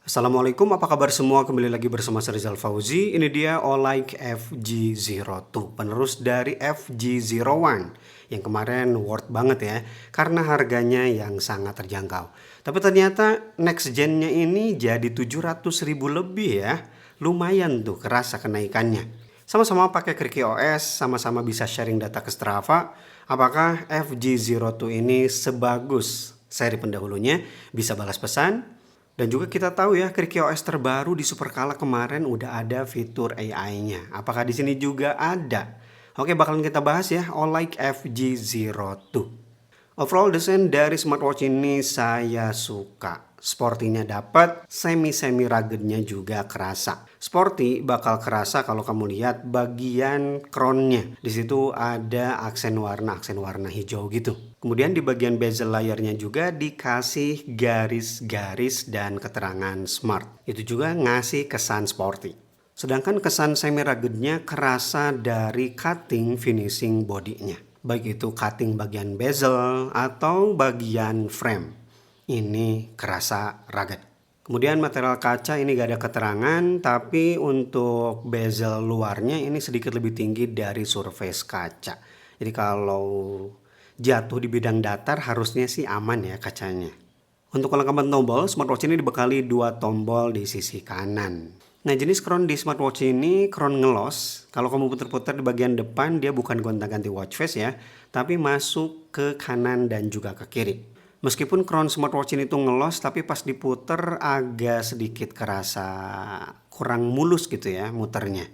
Assalamualaikum, apa kabar semua? Kembali lagi bersama saya Rizal Fauzi. Ini dia Olight FG02, penerus dari FG01 yang kemarin worth banget ya, karena harganya yang sangat terjangkau. Tapi ternyata next gen-nya ini jadi 700.000 lebih ya. Lumayan tuh kerasa kenaikannya. Sama-sama pakai Kriki OS, sama-sama bisa sharing data ke Strava. Apakah FG02 ini sebagus seri pendahulunya? Bisa balas pesan? Dan juga kita tahu ya, Kriki OS terbaru di Superkala kemarin udah ada fitur AI-nya. Apakah di sini juga ada? Oke, bakalan kita bahas ya, Olight FG02. Overall desain dari smartwatch ini saya suka. Sportinya dapat, semi ruggednya juga kerasa. Sporty bakal kerasa kalau kamu lihat bagian crownnya. Di situ ada aksen warna hijau gitu. Kemudian di bagian bezel layarnya juga dikasih garis-garis dan keterangan smart. Itu juga ngasih kesan sporty. Sedangkan kesan semi ruggednya kerasa dari cutting finishing bodinya. Baik itu cutting bagian bezel atau bagian frame. Ini kerasa rugged. Kemudian material kaca ini gak ada keterangan, tapi untuk bezel luarnya ini sedikit lebih tinggi dari surface kaca. Jadi kalau jatuh di bidang datar harusnya sih aman ya kacanya. Untuk kelengkapan tombol, smartwatch ini dibekali 2 tombol di sisi kanan. Nah, jenis crown di smartwatch ini crown ngelos. Kalau kamu putar-putar di bagian depan, dia bukan gonta-ganti watch face ya, tapi masuk ke kanan dan juga ke kiri. Meskipun crown smartwatch ini tuh ngelos, tapi pas diputer agak sedikit kerasa kurang mulus gitu ya muternya.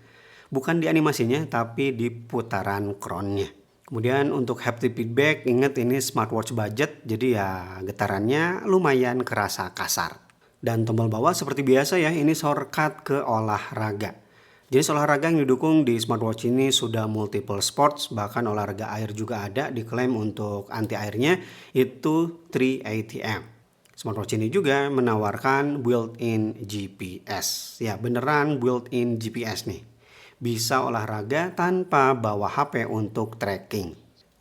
Bukan di animasinya, tapi di putaran crownnya. Kemudian untuk haptic feedback, ingat ini smartwatch budget, jadi ya getarannya lumayan kerasa kasar. Dan tombol bawah seperti biasa ya, ini shortcut ke olahraga. Jenis olahraga yang didukung di smartwatch ini sudah multiple sports, bahkan olahraga air juga ada, diklaim untuk anti airnya itu 3 ATM. Smartwatch ini juga menawarkan built-in GPS. Ya beneran built-in GPS nih. Bisa olahraga tanpa bawa HP untuk tracking.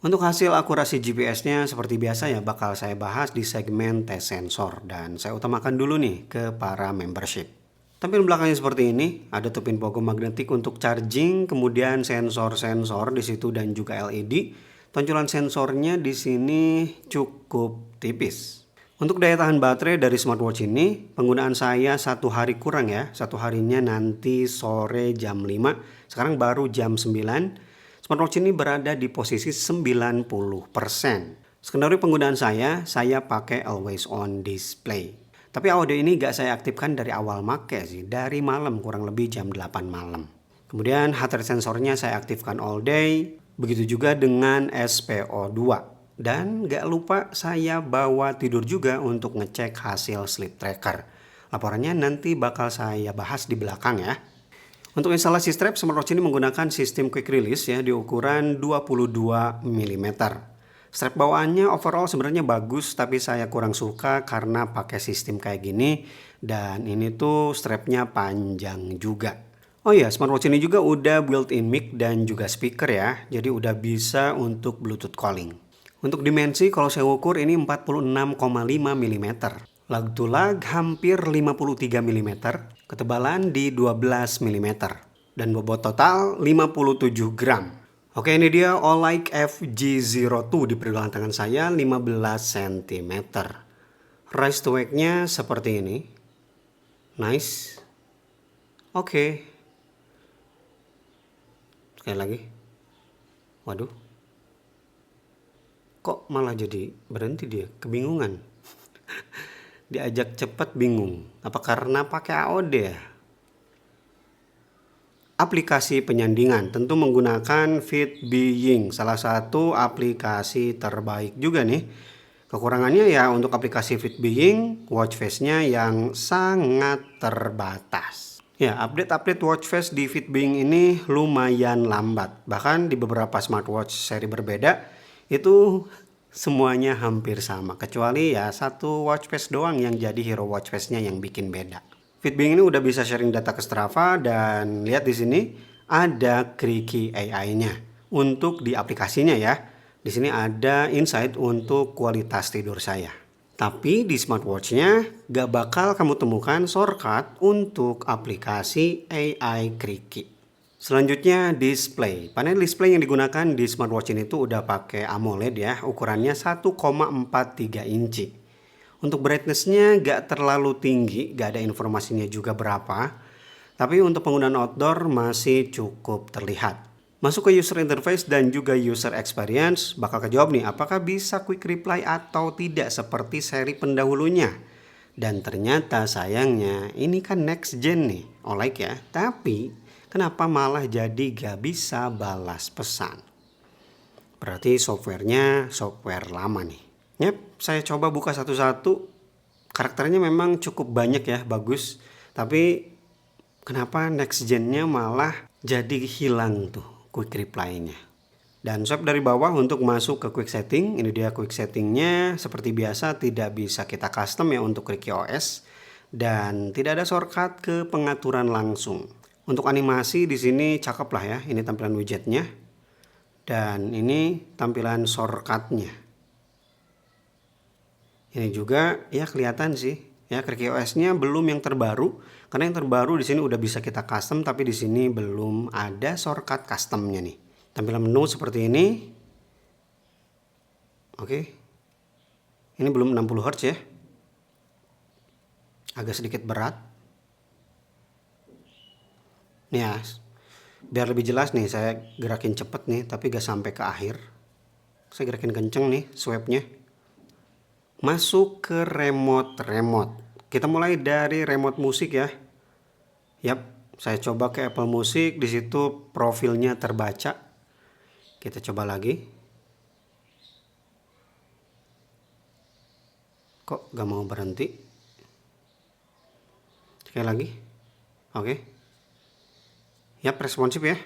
Untuk hasil akurasi GPS-nya seperti biasa ya bakal saya bahas di segmen tes sensor. Dan saya utamakan dulu nih ke para membership. Tampilan belakangnya seperti ini, ada tupin pogo magnetik untuk charging, kemudian sensor-sensor di situ dan juga LED. Tonjolan sensornya di sini cukup tipis. Untuk daya tahan baterai dari smartwatch ini, penggunaan saya 1 hari kurang ya. 1 harinya nanti sore jam 5, sekarang baru jam 9. Smartwatch ini berada di posisi 90%. Skenario penggunaan saya pakai always on display. Tapi audio ini gak saya aktifkan dari awal make sih, dari malam kurang lebih jam 8 malam. Kemudian heart rate sensornya saya aktifkan all day, begitu juga dengan SPO2. Dan gak lupa saya bawa tidur juga untuk ngecek hasil sleep tracker. Laporannya nanti bakal saya bahas di belakang ya. Untuk instalasi strap, smartwatch ini menggunakan sistem quick release ya di ukuran 22 mm. Strap bawaannya overall sebenarnya bagus, tapi saya kurang suka karena pakai sistem kayak gini dan ini tuh strapnya panjang juga. Oh iya, smartwatch ini juga udah built-in mic dan juga speaker ya, jadi udah bisa untuk Bluetooth calling. Untuk dimensi kalau saya ukur ini 46,5 mm. Lag to lag hampir 53 mm, ketebalan di 12 mm, dan bobot total 57 gram. Oke, ini dia Olight FG02 di pergelangan tangan saya 15 cm. Rise to wake-nya seperti ini. Nice. Oke. Sekali lagi. Waduh. Kok malah jadi berhenti dia? Kebingungan. Diajak cepat bingung. Apa karena pakai AOD ya? Aplikasi penyandingan tentu menggunakan Fitbeing, salah satu aplikasi terbaik juga nih. Kekurangannya ya untuk aplikasi Fitbeing, watch face-nya yang sangat terbatas. Ya, update watch face di Fitbeing ini lumayan lambat. Bahkan di beberapa smartwatch seri berbeda itu semuanya hampir sama, kecuali ya satu watch face doang yang jadi hero watch face-nya yang bikin beda. Fitbeing ini udah bisa sharing data ke Strava dan lihat di sini ada Kriki AI-nya untuk di aplikasinya ya. Di sini ada insight untuk kualitas tidur saya. Tapi di smartwatch-nya gak bakal kamu temukan shortcut untuk aplikasi AI Kriki. Selanjutnya display. Panel display yang digunakan di smartwatch ini tuh udah pakai AMOLED ya, ukurannya 1,43 inci. Untuk brightness-nya gak terlalu tinggi, gak ada informasinya juga berapa. Tapi untuk penggunaan outdoor masih cukup terlihat. Masuk ke user interface dan juga user experience, bakal kejawab nih apakah bisa quick reply atau tidak seperti seri pendahulunya. Dan ternyata sayangnya ini kan next gen nih, OLED ya. Tapi kenapa malah jadi gak bisa balas pesan? Berarti softwarenya software lama nih. Yap, saya coba buka satu-satu. Karakternya memang cukup banyak ya, bagus. Tapi kenapa next gen-nya malah jadi hilang tuh quick reply-nya. Dan swipe dari bawah untuk masuk ke quick setting. Ini dia quick setting-nya. Seperti biasa tidak bisa kita custom ya untuk Kriki OS. Dan tidak ada shortcut ke pengaturan langsung. Untuk animasi di sini cakep lah ya. Ini tampilan widgetnya. Dan ini tampilan shortcut-nya. Ini juga ya kelihatan sih. Ya, Kriki OS-nya belum yang terbaru, karena yang terbaru di sini udah bisa kita custom, tapi di sini belum ada shortcut customnya nih. Tampilan menu seperti ini. Oke. Ini belum 60 Hz ya. Agak sedikit berat. Nih ya, biar lebih jelas nih saya gerakin cepet nih, tapi gak sampai ke akhir. Saya gerakin kenceng nih swipe-nya. Masuk ke remote. Kita mulai dari remote musik ya. Yap, saya coba ke Apple Music, di situ profilnya terbaca. Kita coba lagi. Kok gak mau berhenti? Sekali lagi. Oke. Yap, responsif ya.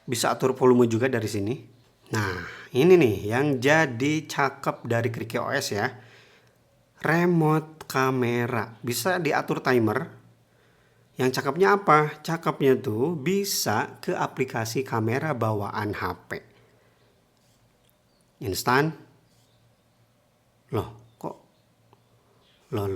Bisa atur volume juga dari sini. Nah, ini nih yang jadi cakep dari Kriki OS ya. Remote kamera. Bisa diatur timer. Yang cakepnya apa? Cakepnya tuh bisa ke aplikasi kamera bawaan HP. Instan. Loh, kok? Loh.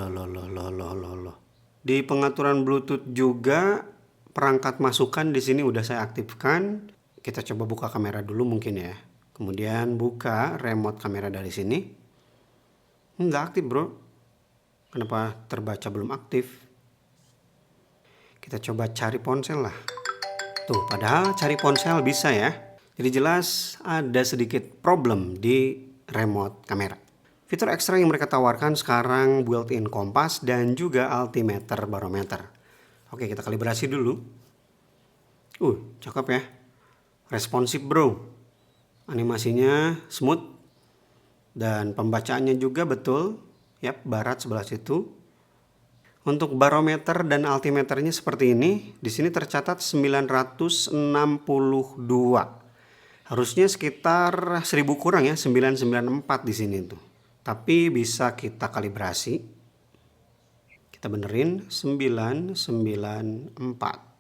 Di pengaturan Bluetooth juga perangkat masukan di sini udah saya aktifkan. Kita coba buka kamera dulu mungkin ya. Kemudian buka remote kamera dari sini. Nggak aktif bro. Kenapa terbaca belum aktif? Kita coba cari ponsel lah. Tuh, padahal cari ponsel bisa ya. Jadi jelas ada sedikit problem di remote kamera. Fitur ekstra yang mereka tawarkan sekarang built-in kompas dan juga altimeter barometer. Oke, kita kalibrasi dulu. Cakep ya. Responsif bro. Animasinya smooth. Dan pembacaannya juga betul. Yap, barat sebelah situ. Untuk barometer dan altimeternya seperti ini. Di sini tercatat 962. Harusnya sekitar 1000 kurang ya, 994 di sini tuh. Tapi bisa kita kalibrasi. Kita benerin 994.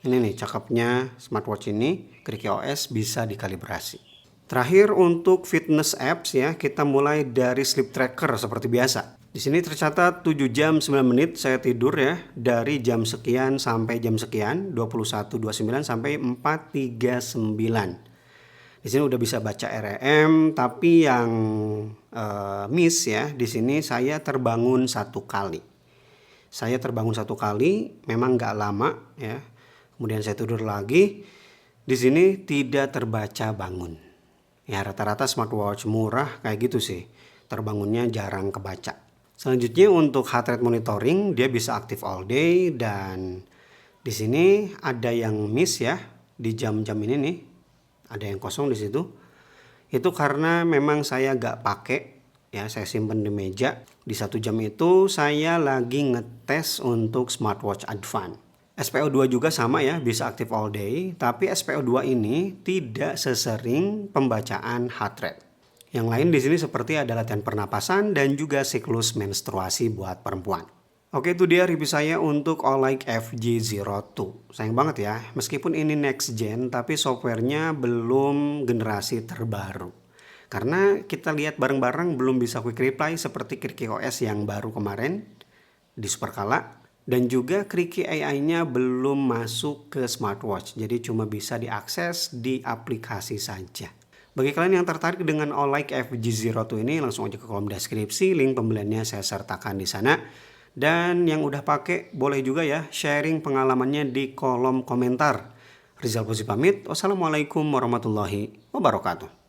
Ini nih cakepnya smartwatch ini, Kriki OS bisa dikalibrasi. Terakhir untuk fitness apps ya, kita mulai dari sleep tracker seperti biasa. Di sini tercatat 7 jam 9 menit saya tidur ya, dari jam sekian sampai jam sekian, 21.29 sampai 4.39. Di sini udah bisa baca REM, tapi yang miss ya, di sini saya terbangun 1 kali. Saya terbangun 1 kali, memang nggak lama ya. Kemudian saya tidur lagi. Di sini tidak terbaca bangun. Ya rata-rata smartwatch murah kayak gitu sih. Terbangunnya jarang kebaca. Selanjutnya untuk heart rate monitoring, dia bisa aktif all day dan di sini ada yang miss ya di jam-jam ini nih. Ada yang kosong di situ. Itu karena memang saya gak pakai ya, saya simpen di meja. Di 1 jam itu saya lagi ngetes untuk smartwatch advance. SPO2 juga sama ya, bisa aktif all day, tapi SPO2 ini tidak sesering pembacaan heart rate. Yang lain di sini seperti ada latihan pernapasan dan juga siklus menstruasi buat perempuan. Oke, itu dia review saya untuk OLED FG02. Sayang banget ya, meskipun ini next gen, tapi softwarenya belum generasi terbaru. Karena kita lihat bareng-bareng belum bisa quick reply seperti Kriki OS yang baru kemarin di Superkala. Dan juga Kriki AI-nya belum masuk ke smartwatch, jadi cuma bisa diakses di aplikasi saja. Bagi kalian yang tertarik dengan Olight FG02 ini, langsung aja ke kolom deskripsi, link pembeliannya saya sertakan di sana. Dan yang udah pakai boleh juga ya sharing pengalamannya di kolom komentar. Rizal Fauzi pamit. Wassalamualaikum warahmatullahi wabarakatuh.